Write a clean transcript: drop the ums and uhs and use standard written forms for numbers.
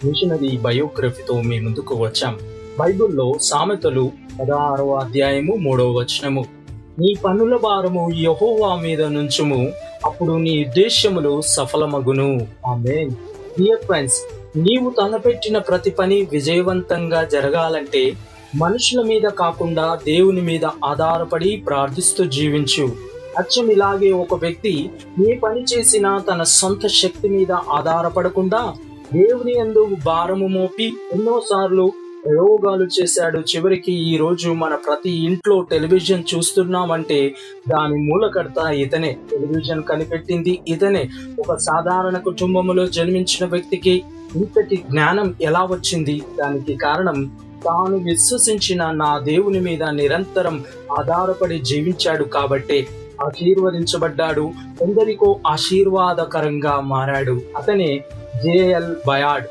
Machinery బయోగ్రఫీతో మీ ముందుకు వచ్చాం. బైబిల్లో సామెతలు 16వ అధ్యాయము 3వ వచనము, నీ పన్నుల భారము యెహోవా మీద నుంచుము, అప్పుడు నీ ఉద్దేశ్యములు సఫలమగును. ఆమేన్. డియర్ ఫ్రెండ్స్, నీవు తలపెట్టిన ప్రతి పని విజయవంతంగా జరగాలంటే మనుషుల మీద కాకుండా దేవుని మీద ఆధారపడి ప్రార్థిస్తూ జీవించు. అచ్చం ఇలాగే ఒక వ్యక్తి ఏ పని చేసినా తన సొంత శక్తి మీద ఆధారపడకుండా దేవుని యందు భారము మోపి ఎన్నోసార్లు ప్రయోగాలు చేశాడు. చివరికి ఈ రోజు మన ప్రతి ఇంట్లో టెలివిజన్ చూస్తున్నామంటే దాని మూలకర్త ఇతనే. టెలివిజన్ కనిపెట్టింది ఇతనే. ఒక సాధారణ కుటుంబంలో జన్మించిన వ్యక్తికి ఇంతటి జ్ఞానం ఎలా వచ్చింది? దానికి కారణం తాను విశ్వసించిన నా దేవుని మీద నిరంతరం ఆధారపడి జీవించాడు కాబట్టే ఆశీర్వదించబడ్డాడు, ఎందరికో ఆశీర్వాదకరంగా మారాడు. అతనే జేఎల్ బయార్డ్.